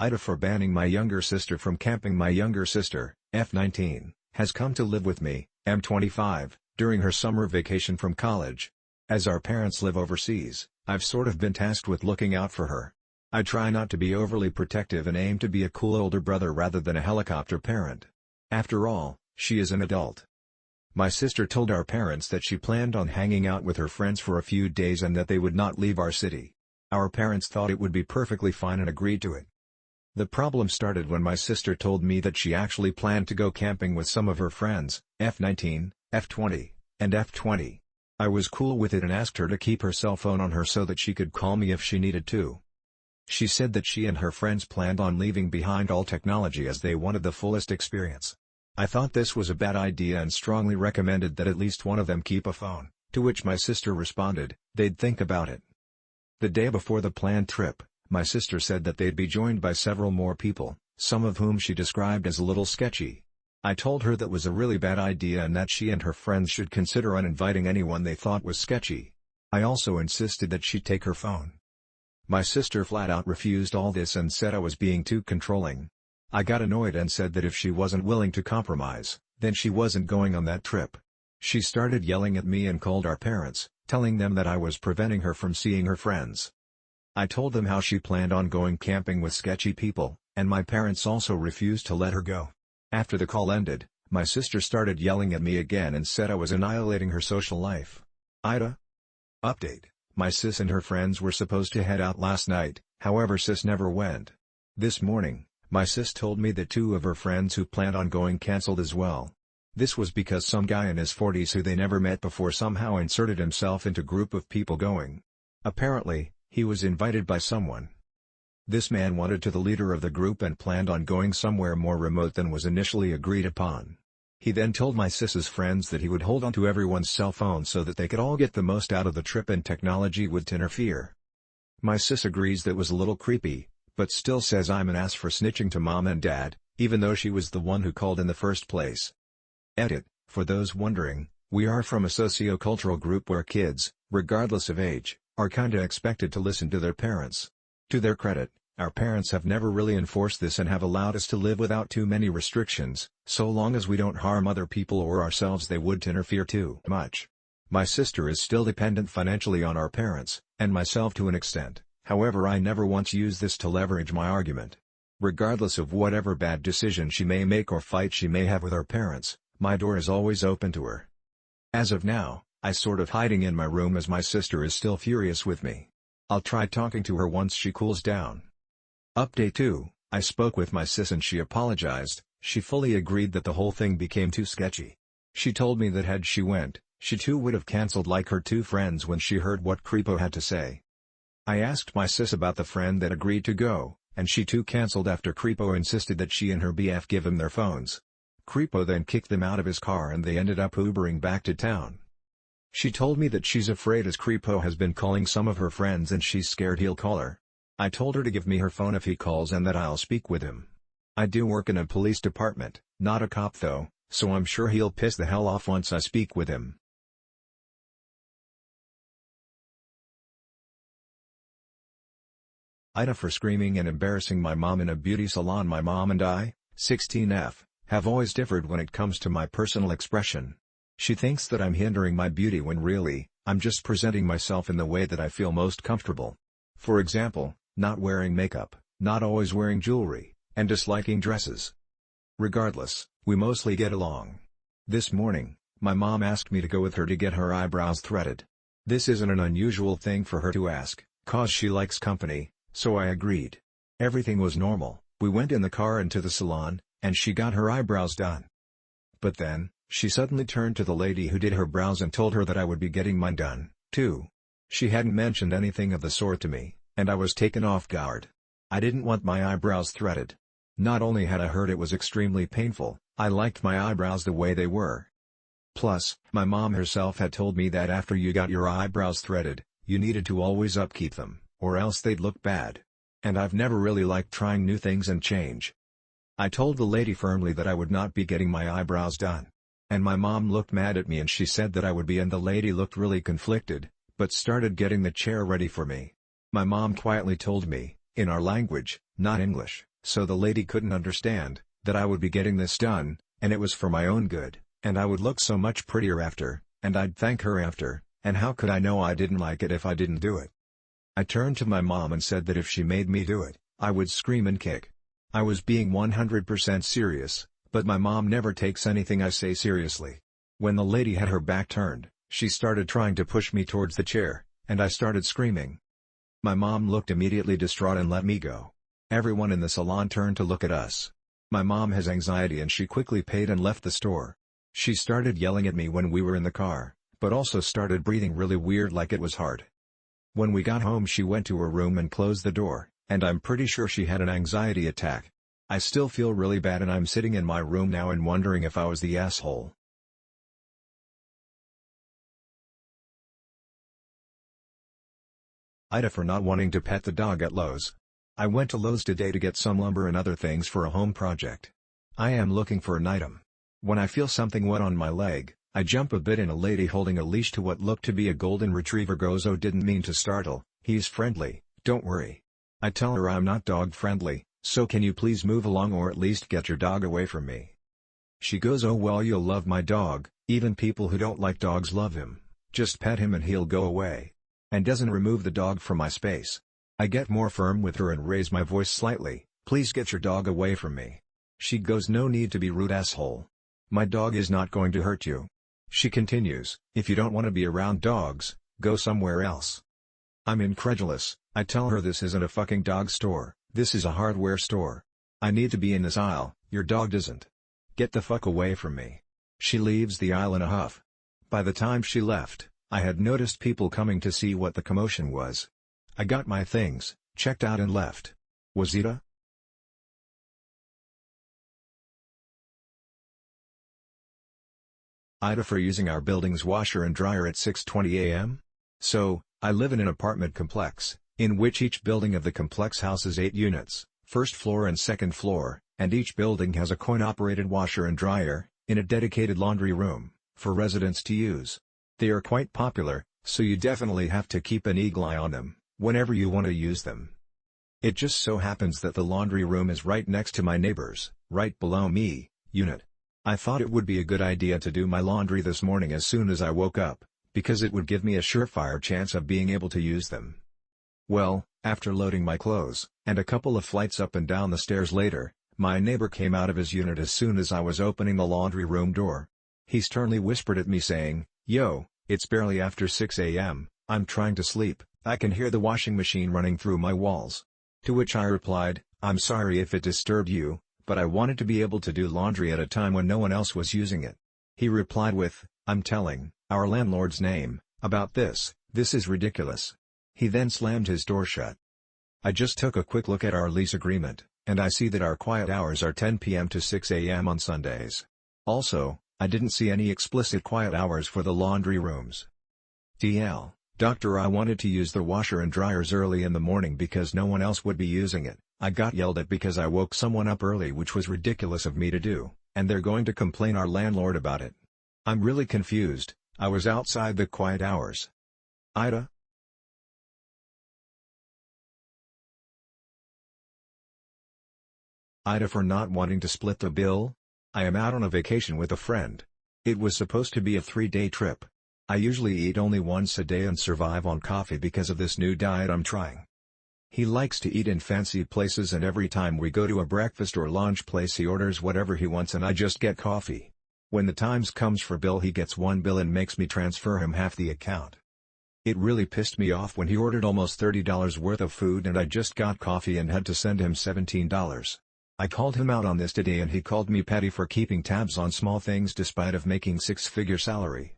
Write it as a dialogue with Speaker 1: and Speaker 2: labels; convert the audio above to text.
Speaker 1: AITA for banning my younger sister from camping. My younger sister, F19, has come to live with me, M25, during her summer vacation from college. As our parents live overseas, I've sort of been tasked with looking out for her. I try not to be overly protective and aim to be a cool older brother rather than a helicopter parent. After all, she is an adult. My sister told our parents that she planned on hanging out with her friends for a few days and that they would not leave our city. Our parents thought it would be perfectly fine and agreed to it. The problem started when my sister told me that she actually planned to go camping with some of her friends, F19, F20, and F20. I was cool with it and asked her to keep her cell phone on her so that she could call me if she needed to. She said that she and her friends planned on leaving behind all technology as they wanted the fullest experience. I thought this was a bad idea and strongly recommended that at least one of them keep a phone, to which my sister responded, they'd think about it. The day before the planned trip, my sister said that they'd be joined by several more people, some of whom she described as a little sketchy. I told her that was a really bad idea and that she and her friends should consider uninviting anyone they thought was sketchy. I also insisted that she take her phone. My sister flat out refused all this and said I was being too controlling. I got annoyed and said that if she wasn't willing to compromise, then she wasn't going on that trip. She started yelling at me and called our parents, telling them that I was preventing her from seeing her friends. I told them how she planned on going camping with sketchy people, and my parents also refused to let her go. After the call ended, my sister started yelling at me again and said I was annihilating her social life. AITA update: my sis and her friends were supposed to head out last night, however sis never went. This morning, my sis told me that two of her friends who planned on going canceled as well. This was because some guy in his 40s who they never met before somehow inserted himself into group of people going. Apparently, he was invited by someone. This man wanted to the leader of the group and planned on going somewhere more remote than was initially agreed upon. He then told my sis's friends that he would hold on to everyone's cell phone so that they could all get the most out of the trip and technology would interfere. My sis agrees that was a little creepy, but still says I'm an ass for snitching to mom and dad, even though she was the one who called in the first place. Edit: for those wondering, we are from a socio-cultural group where kids, regardless of age, are kinda expected to listen to their parents. To their credit, our parents have never really enforced this and have allowed us to live without too many restrictions, so long as we don't harm other people or ourselves. They wouldn't interfere too much. My sister is still dependent financially on our parents, and myself to an extent. However, I never once used this to leverage my argument. Regardless of whatever bad decision she may make or fight she may have with our parents, my door is always open to her. As of now, I sort of hiding in my room as my sister is still furious with me. I'll try talking to her once she cools down. Update 2, I spoke with my sis and she apologized. She fully agreed that the whole thing became too sketchy. She told me that had she went, she too would have cancelled like her two friends when she heard what Creepo had to say. I asked my sis about the friend that agreed to go, and she too cancelled after Creepo insisted that she and her BF give him their phones. Creepo then kicked them out of his car and they ended up Ubering back to town. She told me that she's afraid as Creepo has been calling some of her friends and she's scared he'll call her. I told her to give me her phone if he calls and that I'll speak with him. I do work in a police department, not a cop though, so I'm sure he'll piss the hell off once I speak with him. AITA for screaming and embarrassing my mom in a beauty salon. My mom and I, 16F, have always differed when it comes to my personal expression. She thinks that I'm hindering my beauty when really, I'm just presenting myself in the way that I feel most comfortable. For example, not wearing makeup, not always wearing jewelry, and disliking dresses. Regardless, we mostly get along. This morning, my mom asked me to go with her to get her eyebrows threaded. This isn't an unusual thing for her to ask, cause she likes company, so I agreed. Everything was normal, we went in the car into the salon, and she got her eyebrows done. But then, she suddenly turned to the lady who did her brows and told her that I would be getting mine done, too. She hadn't mentioned anything of the sort to me, and I was taken off guard. I didn't want my eyebrows threaded. Not only had I heard it was extremely painful, I liked my eyebrows the way they were. Plus, my mom herself had told me that after you got your eyebrows threaded, you needed to always upkeep them, or else they'd look bad. And I've never really liked trying new things and change. I told the lady firmly that I would not be getting my eyebrows done. And my mom looked mad at me and she said that I would be, and the lady looked really conflicted, but started getting the chair ready for me. My mom quietly told me, in our language, not English, so the lady couldn't understand that I would be getting this done, and it was for my own good, and I would look so much prettier after, and I'd thank her after, and how could I know I didn't like it if I didn't do it? I turned to my mom and said that if she made me do it, I would scream and kick. I was being 100% serious, but my mom never takes anything I say seriously. When the lady had her back turned, she started trying to push me towards the chair, and I started screaming. My mom looked immediately distraught and let me go. Everyone in the salon turned to look at us. My mom has anxiety and she quickly paid and left the store. She started yelling at me when we were in the car, but also started breathing really weird like it was hard. When we got home she went to her room and closed the door, and I'm pretty sure she had an anxiety attack. I still feel really bad and I'm sitting in my room now and wondering if I was the asshole. AITA for not wanting to pet the dog at Lowe's. I went to Lowe's today to get some lumber and other things for a home project. I am looking for an item. When I feel something wet on my leg, I jump a bit and a lady holding a leash to what looked to be a golden retriever goes, "Oh, didn't mean to startle, he's friendly, don't worry." I tell her I'm not dog friendly, so can you please move along or at least get your dog away from me? She goes, "Oh well, you'll love my dog, even people who don't like dogs love him, just pet him and he'll go away." And doesn't remove the dog from my space. I get more firm with her and raise my voice slightly, "Please get your dog away from me." She goes, "No need to be rude, asshole. My dog is not going to hurt you." She continues, "If you don't want to be around dogs, go somewhere else." I'm incredulous. I tell her this isn't a fucking dog store, this is a hardware store. I need to be in this aisle, your dog doesn't. Get the fuck away from me. She leaves the aisle in a huff. By the time she left, I had noticed people coming to see what the commotion was. I got my things, checked out and left. Was AITA? AITA for using our building's washer and dryer at 6:20 a.m.? So, I live in an apartment complex, in which each building of the complex houses 8 units, first floor and second floor, and each building has a coin-operated washer and dryer, in a dedicated laundry room, for residents to use. They are quite popular, so you definitely have to keep an eagle eye on them, whenever you want to use them. It just so happens that the laundry room is right next to my neighbor's, right below me, unit. I thought it would be a good idea to do my laundry this morning as soon as I woke up, because it would give me a surefire chance of being able to use them. Well, after loading my clothes, and a couple of flights up and down the stairs later, my neighbor came out of his unit as soon as I was opening the laundry room door. He sternly whispered at me saying, "Yo, it's barely after 6 a.m., I'm trying to sleep, I can hear the washing machine running through my walls." To which I replied, "I'm sorry if it disturbed you, but I wanted to be able to do laundry at a time when no one else was using it." He replied with, "I'm telling our landlord's name about this is ridiculous." He then slammed his door shut. I just took a quick look at our lease agreement, and I see that our quiet hours are 10 p.m. to 6 a.m. on Sundays. Also, I didn't see any explicit quiet hours for the laundry rooms. TL, Doctor, I wanted to use the washer and dryers early in the morning because no one else would be using it. I got yelled at because I woke someone up early, which was ridiculous of me to do, and they're going to complain our landlord about it. I'm really confused. I was outside the quiet hours. AITA? AITA for not wanting to split the bill? I am out on a vacation with a friend. It was supposed to be a 3-day trip. I usually eat only once a day and survive on coffee because of this new diet I'm trying. He likes to eat in fancy places, and every time we go to a breakfast or lunch place he orders whatever he wants and I just get coffee. When the times comes for bill, he gets one bill and makes me transfer him half the account. It really pissed me off when he ordered almost $30 worth of food and I just got coffee and had to send him $17. I called him out on this today and he called me petty for keeping tabs on small things despite of making 6-figure salary.